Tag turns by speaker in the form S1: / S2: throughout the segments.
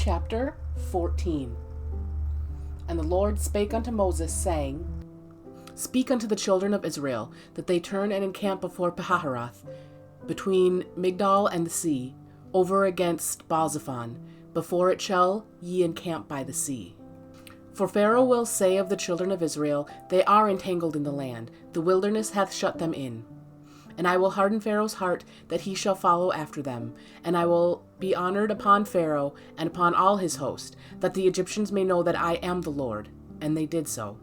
S1: Chapter 14. And the Lord spake unto Moses, saying, Speak unto the children of Israel, that they turn and encamp before Pihahiroth, between Migdol and the sea, over against Baalzephon, before it shall ye encamp by the sea. For Pharaoh will say of the children of Israel, They are entangled in the land, the wilderness hath shut them in. And I will harden Pharaoh's heart, that he shall follow after them. And I will be honored upon Pharaoh, and upon all his host, that the Egyptians may know that I am the Lord. And they did so.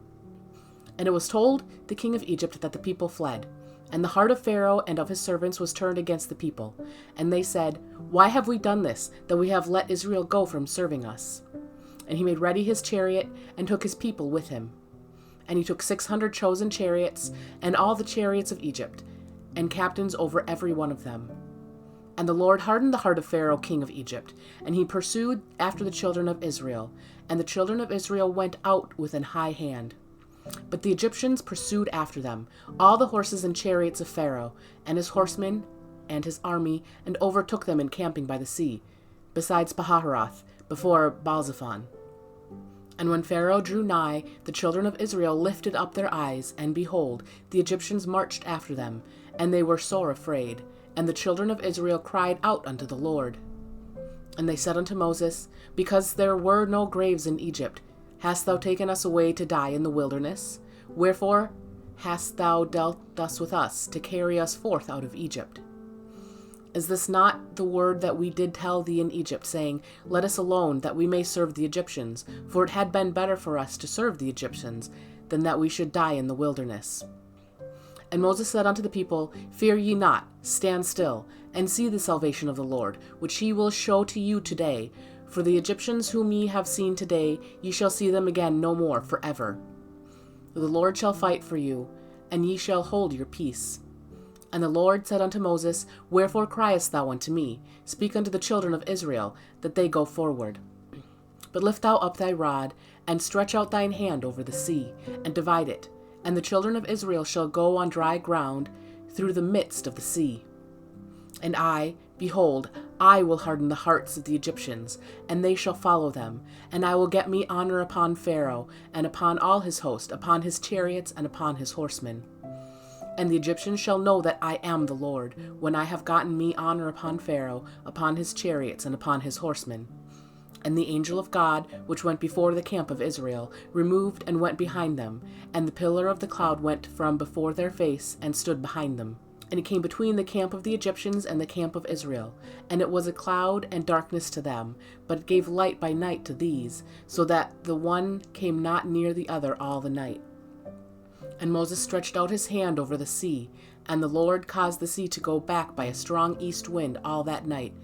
S1: And it was told the king of Egypt that the people fled. And the heart of Pharaoh and of his servants was turned against the people. And they said, Why have we done this, that we have let Israel go from serving us? And he made ready his chariot, and took his people with him. And he took 600 chosen chariots, and all the chariots of Egypt, and captains over every one of them. And the Lord hardened the heart of Pharaoh king of Egypt, and he pursued after the children of Israel. And the children of Israel went out with an high hand. But the Egyptians pursued after them, all the horses and chariots of Pharaoh, and his horsemen, and his army, and overtook them encamping by the sea, besides Pihahiroth, before Baalzephon. And when Pharaoh drew nigh, the children of Israel lifted up their eyes, and behold, the Egyptians marched after them, and they were sore afraid. And the children of Israel cried out unto the Lord. And they said unto Moses, Because there were no graves in Egypt, hast thou taken us away to die in the wilderness? Wherefore hast thou dealt thus with us, to carry us forth out of Egypt? Is this not the word that we did tell thee in Egypt, saying, Let us alone, that we may serve the Egyptians? For it had been better for us to serve the Egyptians, than that we should die in the wilderness. And Moses said unto the people, Fear ye not, stand still, and see the salvation of the Lord, which he will show to you today. For the Egyptians whom ye have seen today, ye shall see them again no more forever. The Lord shall fight for you, and ye shall hold your peace. And the Lord said unto Moses, Wherefore criest thou unto me? Speak unto the children of Israel, that they go forward. But lift thou up thy rod, and stretch out thine hand over the sea, and divide it. And the children of Israel shall go on dry ground through the midst of the sea. And I, behold, I will harden the hearts of the Egyptians, and they shall follow them. And I will get me honor upon Pharaoh, and upon all his host, upon his chariots, and upon his horsemen. And the Egyptians shall know that I am the Lord, when I have gotten me honor upon Pharaoh, upon his chariots, and upon his horsemen. And the angel of God, which went before the camp of Israel, removed and went behind them, and the pillar of the cloud went from before their face, and stood behind them. And it came between the camp of the Egyptians and the camp of Israel. And it was a cloud and darkness to them, but it gave light by night to these, so that the one came not near the other all the night. And Moses stretched out his hand over the sea, and the Lord caused the sea to go back by a strong east wind all that night,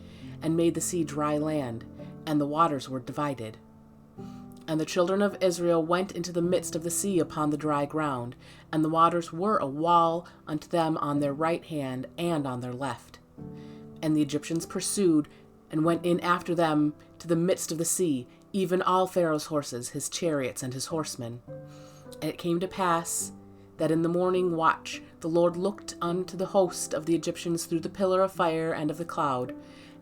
S1: and made the sea dry land, and the waters were divided. And the children of Israel went into the midst of the sea upon the dry ground, and the waters were a wall unto them on their right hand and on their left. And the Egyptians pursued, and went in after them to the midst of the sea, even all Pharaoh's horses, his chariots, and his horsemen. And it came to pass that in the morning watch the Lord looked unto the host of the Egyptians through the pillar of fire and of the cloud,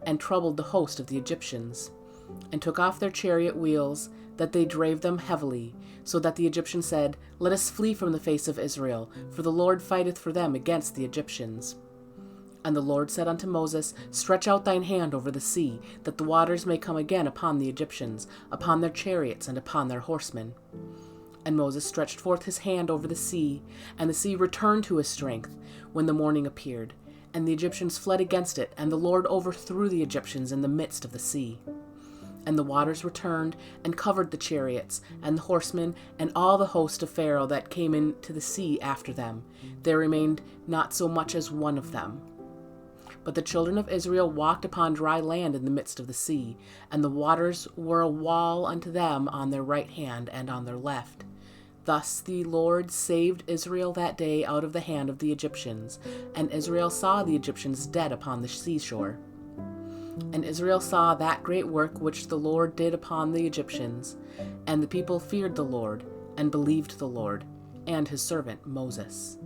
S1: and troubled the host of the Egyptians, and took off their chariot wheels, that they drave them heavily, so that the Egyptians said, Let us flee from the face of Israel, for the Lord fighteth for them against the Egyptians. And the Lord said unto Moses, Stretch out thine hand over the sea, that the waters may come again upon the Egyptians, upon their chariots, and upon their horsemen. And Moses stretched forth his hand over the sea, and the sea returned to his strength, when the morning appeared. And the Egyptians fled against it, and the Lord overthrew the Egyptians in the midst of the sea. And the waters returned, and covered the chariots, and the horsemen, and all the host of Pharaoh that came into the sea after them. There remained not so much as one of them. But the children of Israel walked upon dry land in the midst of the sea, and the waters were a wall unto them on their right hand and on their left. Thus the Lord saved Israel that day out of the hand of the Egyptians, and Israel saw the Egyptians dead upon the seashore. And Israel saw that great work which the Lord did upon the Egyptians, and the people feared the Lord, and believed the Lord, and his servant Moses.